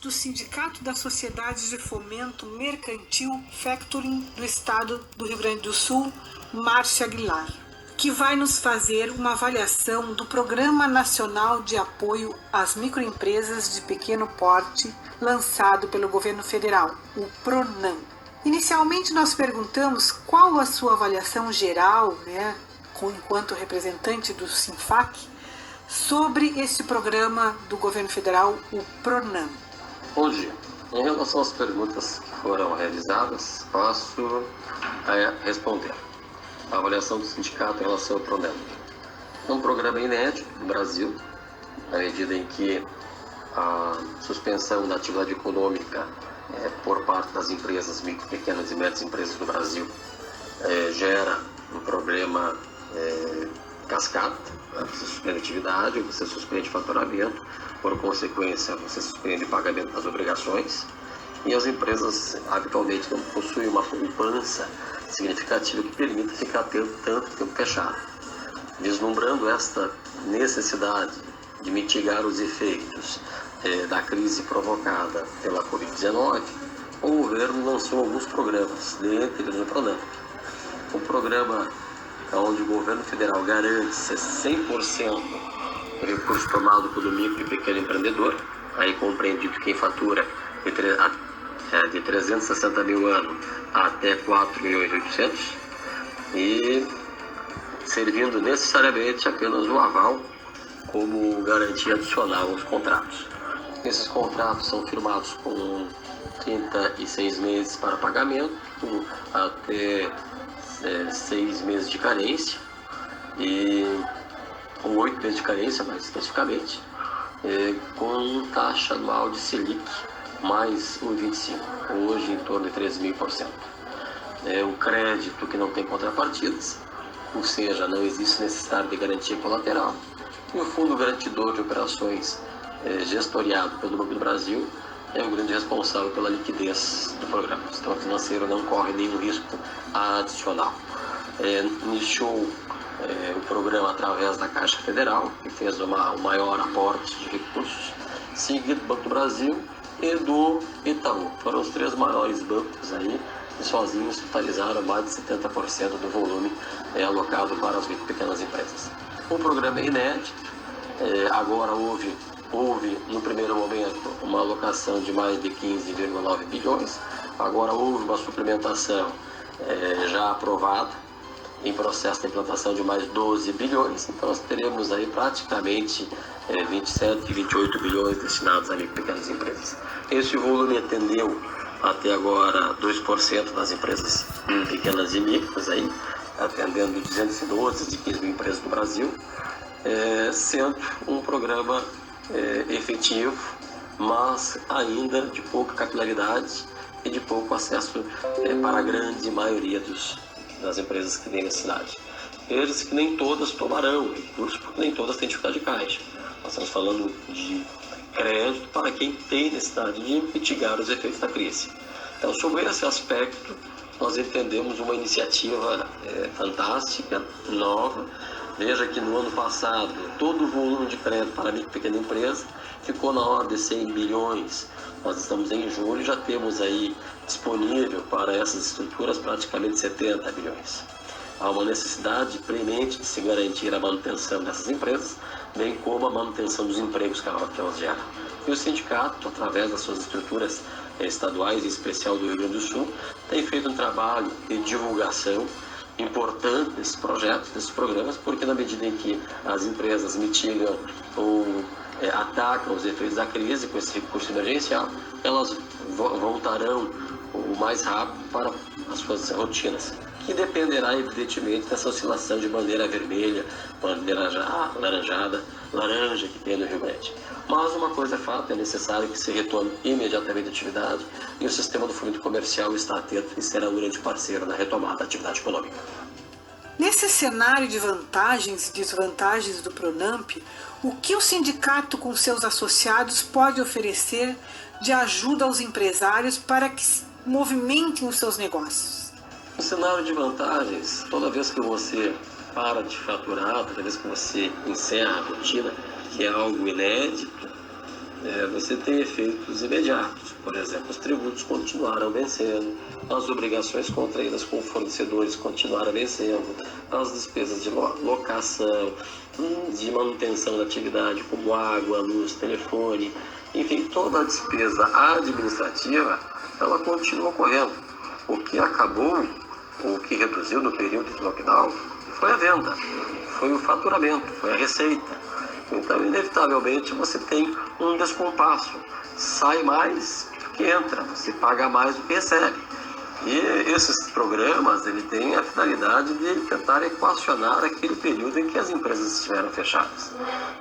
do Sindicato das Sociedades de Fomento Mercantil Factoring do Estado do Rio Grande do Sul, Márcia Aguilar, que vai nos fazer uma avaliação do Programa Nacional de Apoio às Microempresas de Pequeno Porte, lançado pelo Governo Federal, o PRONAMP. Inicialmente nós perguntamos qual a sua avaliação geral, enquanto representante do SINFAC, sobre esse programa do Governo Federal, o PRONAMP. Bom dia. Em relação às perguntas que foram realizadas, passo a responder. A avaliação do sindicato em relação ao PRONAMP. É um programa inédito no Brasil, na medida em que a suspensão da atividade econômica por parte das empresas, micro, pequenas e médias empresas do Brasil, gera um problema cascata. Você suspende a atividade, você suspende faturamento, por consequência você suspende o pagamento das obrigações, e as empresas habitualmente não possuem uma poupança significativa que permita ficar tanto tempo fechado. Vislumbrando esta necessidade de mitigar os efeitos da crise provocada pela Covid-19, o governo lançou alguns programas, dentre eles o PRONAMP. O programa onde o governo federal garante 100% do recurso tomado pelo micro e pequeno empreendedor, aí compreendido quem fatura de 360 mil ano até 4.800.000, e servindo necessariamente apenas o aval como garantia adicional aos contratos. Esses contratos são firmados com 36 meses para pagamento, até 6 meses de carência, e com 8 meses de carência, mais especificamente, com taxa anual de Selic mais 1,25, hoje em torno de 13.000%. O crédito que não tem contrapartidas, ou seja, não existe necessidade de garantia colateral, e o Fundo Garantidor de Operações gestoriado pelo Banco do Brasil é o grande responsável pela liquidez do programa. O sistema financeiro não corre nenhum risco adicional. Iniciou o programa através da Caixa Federal, que fez o maior aporte de recursos, seguido do Banco do Brasil e do Itaú. Foram os 3 maiores bancos aí, que sozinhos totalizaram mais de 70% do volume alocado para as pequenas empresas. O programa é inédito. Agora houve no primeiro momento uma alocação de mais de 15,9 bilhões, agora houve uma suplementação já aprovada, em processo de implantação de mais 12 bilhões, então nós teremos aí praticamente 27, 28 bilhões destinados a pequenas empresas. Esse volume atendeu até agora 2% das empresas pequenas e micros, aí, atendendo 212 de 15 mil empresas do Brasil, sendo um programa efetivo, mas ainda de pouca capilaridade e de pouco acesso para a grande maioria das empresas que têm necessidade. Veja-se que nem todas tomarão recursos, porque nem todas têm dificuldade de caixa. Nós estamos falando de crédito para quem tem necessidade de mitigar os efeitos da crise. Então, sobre esse aspecto, nós entendemos uma iniciativa fantástica, nova. Veja que no ano passado, todo o volume de crédito para a micro e pequena empresa ficou na ordem de 100 bilhões. Nós estamos em julho e já temos aí disponível para essas estruturas praticamente 70 bilhões. Há uma necessidade premente de se garantir a manutenção dessas empresas, bem como a manutenção dos empregos que elas geram. E o sindicato, através das suas estruturas estaduais, em especial do Rio Grande do Sul, tem feito um trabalho de divulgação importante desses projetos, desses programas, porque na medida em que as empresas mitigam ou atacam os efeitos da crise com esse recurso emergencial, elas voltarão o mais rápido para as suas rotinas, que dependerá evidentemente dessa oscilação de bandeira vermelha, bandeira laranjada, laranja que tem no Rio Grande. Mas uma coisa é fato, é necessário que se retome imediatamente a atividade, e o sistema do fomento comercial está atento e será um grande parceiro na retomada da atividade econômica. Nesse cenário de vantagens e desvantagens do PRONAMP, o que o sindicato com seus associados pode oferecer de ajuda aos empresários para que movimentem os seus negócios? No cenário de vantagens, toda vez que você para de faturar, toda vez que você encerra a rotina, que é algo inédito, você tem efeitos imediatos. Por exemplo, os tributos continuaram vencendo, as obrigações contraídas com fornecedores continuaram vencendo, as despesas de locação, de manutenção da atividade, como água, luz, telefone, enfim, toda a despesa administrativa, ela continua ocorrendo. O que acabou, o que reduziu no período de lockdown, foi a venda, foi o faturamento, foi a receita. Então, inevitavelmente, você tem um descompasso. Sai mais do que entra, você paga mais do que recebe. E esses programas, ele tem a finalidade de tentar equacionar aquele período em que as empresas estiveram fechadas.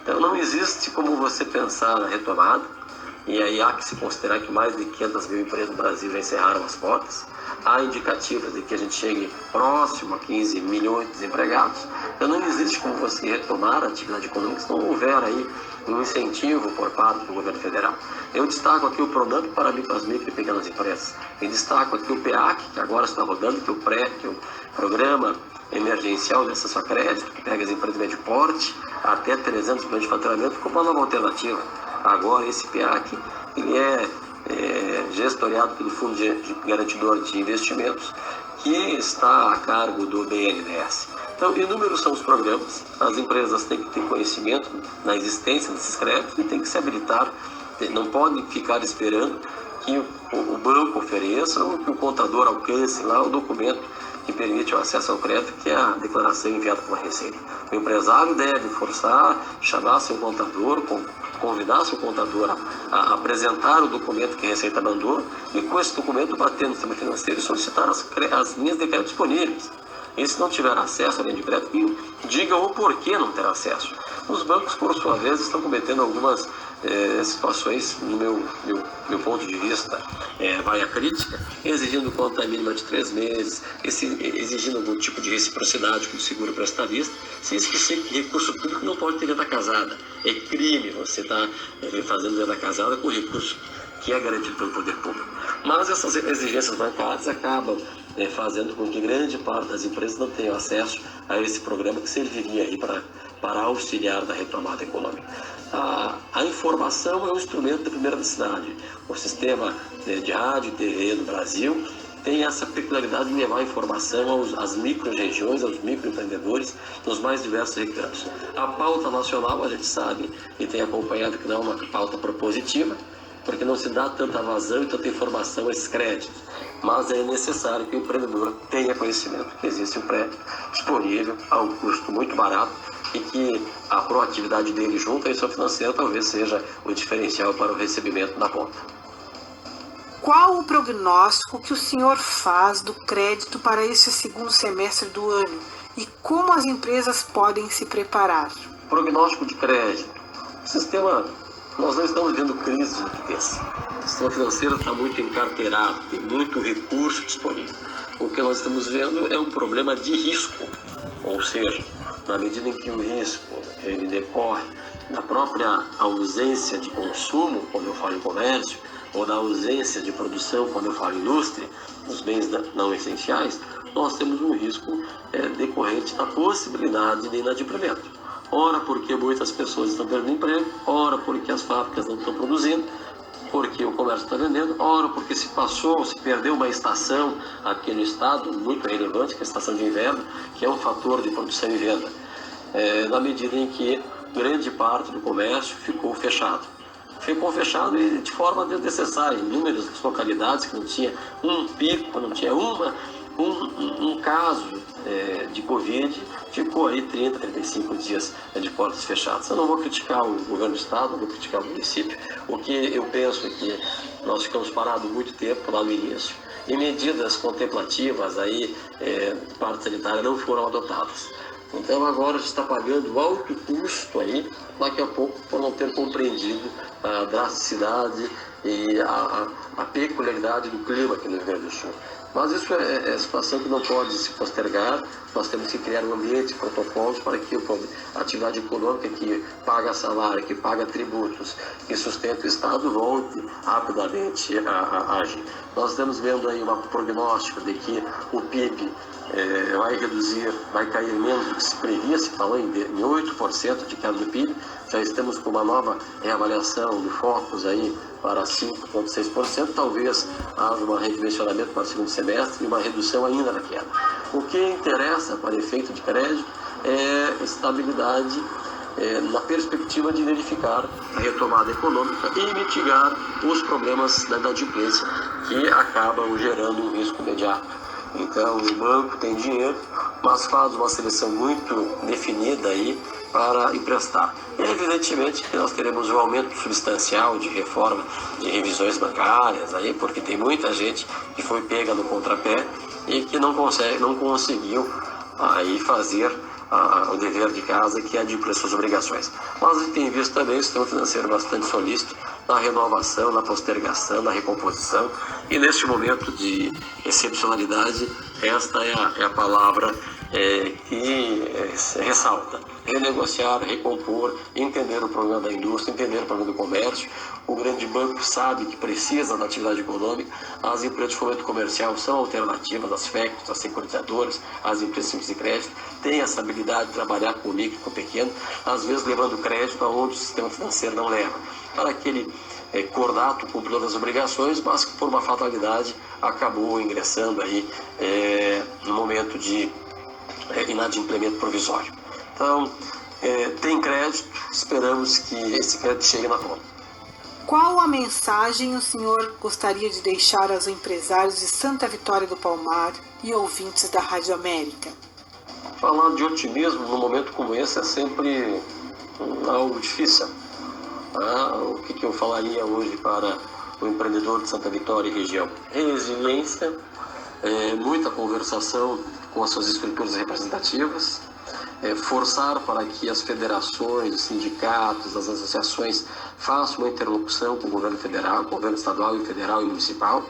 Então, não existe como você pensar na retomada, e aí há que se considerar que mais de 500 mil empresas no Brasil já encerraram as portas. Há indicativas de que a gente chegue próximo a 15 milhões de desempregados. Então não existe como você retomar a atividade econômica se não houver aí um incentivo por parte do governo federal. Eu destaco aqui o PRONAMP para as micro e pequenas empresas. Eu destaco aqui o PEAC, que agora está rodando, que é o Programa Emergencial de Acesso a Crédito, que pega as empresas de médio porte até 300 milhões de faturamento como uma nova alternativa. Agora esse PEAC, ele é gestoriado pelo Fundo Garantidor de Investimentos, que está a cargo do BNDES. Então, inúmeros são os programas, as empresas têm que ter conhecimento na existência desses créditos e têm que se habilitar, não podem ficar esperando que o banco ofereça ou que o contador alcance lá o documento que permite o acesso ao crédito, que é a declaração enviada pela Receita. O empresário deve forçar, chamar seu contador, convidar seu contador a apresentar o documento que a Receita mandou e com esse documento bater no sistema financeiro e solicitar as linhas de crédito disponíveis. E se não tiver acesso à linha de crédito, diga o porquê não ter acesso. Os bancos, por sua vez, estão cometendo algumas situações, no meu ponto de vista, vai a crítica, exigindo conta mínima de 3 meses, exigindo algum tipo de reciprocidade com o seguro prestamista, sem esquecer que recurso público não pode ter venda casada. É crime você estar fazendo venda casada com recurso que é garantido pelo poder público. Mas essas exigências bancárias acabam fazendo com que grande parte das empresas não tenham acesso a esse programa que serviria aí para auxiliar na retomada econômica. A informação é um instrumento da primeira necessidade. O sistema de rádio e TV no Brasil tem essa peculiaridade de levar a informação às micro-regiões, aos microempreendedores, nos mais diversos recantos. A pauta nacional, a gente sabe e tem acompanhado que não é uma pauta propositiva, porque não se dá tanta vazão e tanta informação a esses créditos. Mas é necessário que o empreendedor tenha conhecimento que existe um crédito disponível a um custo muito barato e que a proatividade dele junto à instituição financeira talvez seja o diferencial para o recebimento da conta. Qual o prognóstico que o senhor faz do crédito para esse segundo semestre do ano e como as empresas podem se preparar? Prognóstico de crédito. Nós não estamos vendo crise de liquidez. O sistema financeiro está muito encarteirado, tem muito recurso disponível. O que nós estamos vendo é um problema de risco, ou seja, na medida em que o risco ele decorre da própria ausência de consumo, quando eu falo em comércio, ou da ausência de produção, quando eu falo em indústria, os bens não essenciais, nós temos um risco decorrente da possibilidade de inadimplemento. Ora porque muitas pessoas estão perdendo emprego, ora porque as fábricas não estão produzindo, porque o comércio está vendendo, ora porque se perdeu uma estação aqui no estado muito relevante, que é a estação de inverno, que é um fator de produção e venda, na medida em que grande parte do comércio ficou fechado. Ficou fechado e de forma desnecessária, em inúmeras localidades que não tinha um pico, não tinha um caso de Covid, ficou aí 30, 35 dias de portas fechadas. Eu não vou criticar o governo do estado, não vou criticar o município. O que eu penso é que nós ficamos parados muito tempo lá no início e medidas contemplativas aí, parte sanitária, não foram adotadas. Então agora a gente está pagando alto custo aí, daqui a pouco, por não ter compreendido a drasticidade e a peculiaridade do clima aqui no Rio Grande do Sul. Mas isso é situação que não pode se postergar. Nós temos que criar um ambiente, protocolos para que a atividade econômica que paga salário, que paga tributos, que sustenta o Estado, volte rapidamente a agir. Nós estamos vendo aí um prognóstico de que o PIB vai cair menos do que se previa, se falou em 8% de queda do PIB, já estamos com uma nova reavaliação do Focus aí para 5,6%, talvez haja um redimensionamento para o segundo semestre e uma redução ainda na queda. O que interessa para efeito de crédito é estabilidade na perspectiva de verificar a retomada econômica e mitigar os problemas da inadimplência que acabam gerando um risco imediato. Então, o banco tem dinheiro, mas faz uma seleção muito definida aí para emprestar. E, evidentemente, nós teremos um aumento substancial de reforma de revisões bancárias, aí, porque tem muita gente que foi pega no contrapé e que não conseguiu aí fazer o dever de casa, que é adquirir suas obrigações. Mas a gente tem visto também o sistema financeiro bastante solícito na renovação, na postergação, na recomposição, e neste momento de excepcionalidade, esta é a palavra que ressalta. Renegociar, recompor, entender o problema da indústria, entender o problema do comércio. O grande banco sabe que precisa da atividade econômica. As empresas de fomento comercial são alternativas, as FECs, as securitizadoras, as empresas simples de crédito, têm essa habilidade de trabalhar com o micro e com o pequeno, às vezes levando crédito aonde o sistema financeiro não leva. Para aquele cordato cumpridor das obrigações, mas que por uma fatalidade acabou ingressando aí no momento de inadimplemento provisório. Então, tem crédito, esperamos que esse crédito chegue na conta. Qual a mensagem o senhor gostaria de deixar aos empresários de Santa Vitória do Palmar e ouvintes da Rádio América? Falar de otimismo num momento como esse é sempre algo difícil. O que eu falaria hoje para o empreendedor de Santa Vitória e região? Resiliência, muita conversação com as suas estruturas representativas, forçar para que as federações, os sindicatos, as associações façam uma interlocução com o governo federal, com o governo estadual e federal e municipal,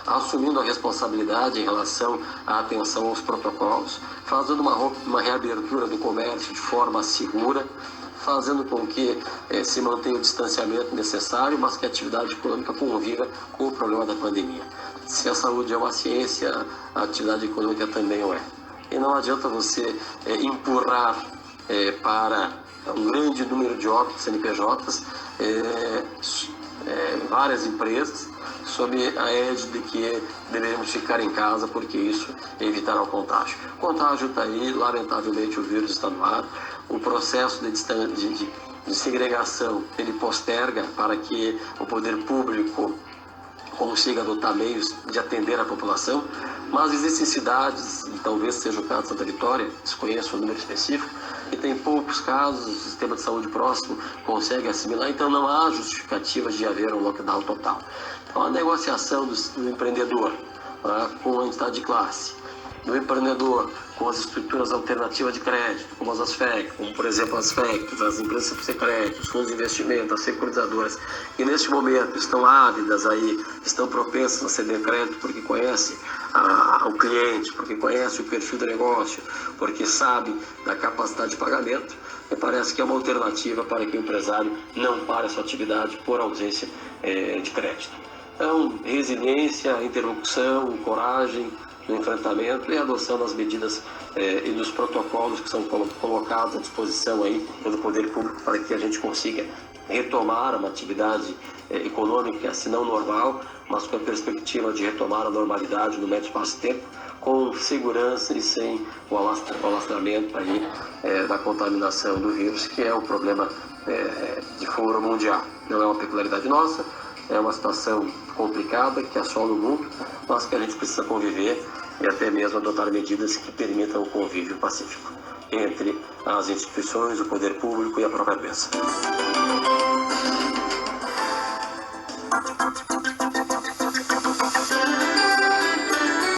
assumindo a responsabilidade em relação à atenção aos protocolos, fazendo uma reabertura do comércio de forma segura, fazendo com que se mantenha o distanciamento necessário, mas que a atividade econômica conviva com o problema da pandemia. Se a saúde é uma ciência, a atividade econômica também o é. E não adianta você empurrar para um grande número de óbitos CNPJs, várias empresas, sob a égide de que devemos ficar em casa porque isso evitará o contágio. O contágio está aí, lamentavelmente o vírus está no ar, o processo de segregação ele posterga para que o poder público consiga adotar meios de atender a população, mas existem cidades, e talvez seja o caso de Santa Vitória, desconheço o número específico, e tem poucos casos, o sistema de saúde próximo consegue assimilar, então não há justificativa de haver um lockdown total. Então a negociação do empreendedor com a entidade de classe, do empreendedor com as estruturas alternativas de crédito, como as FEC, como por exemplo as FECs, as empresas de crédito, os fundos de investimento, as securitizadoras, que neste momento estão ávidas aí, estão propensas a ceder crédito porque conhecem o cliente, porque conhecem o perfil do negócio, porque sabe da capacidade de pagamento, me parece que é uma alternativa para que o empresário não pare a sua atividade por ausência de crédito. Então, resiliência, interlocução, coragem no enfrentamento e a adoção das medidas e dos protocolos que são colocados à disposição aí pelo poder público para que a gente consiga retomar uma atividade econômica, se não normal, mas com a perspectiva de retomar a normalidade no médio espaço de tempo, com segurança e sem o alastramento aí, da contaminação do vírus, que é um problema de foro mundial. Não é uma peculiaridade nossa, é uma situação complicada que assola o mundo, mas que a gente precisa conviver e até mesmo adotar medidas que permitam o convívio pacífico entre as instituições, o poder público e a própria doença.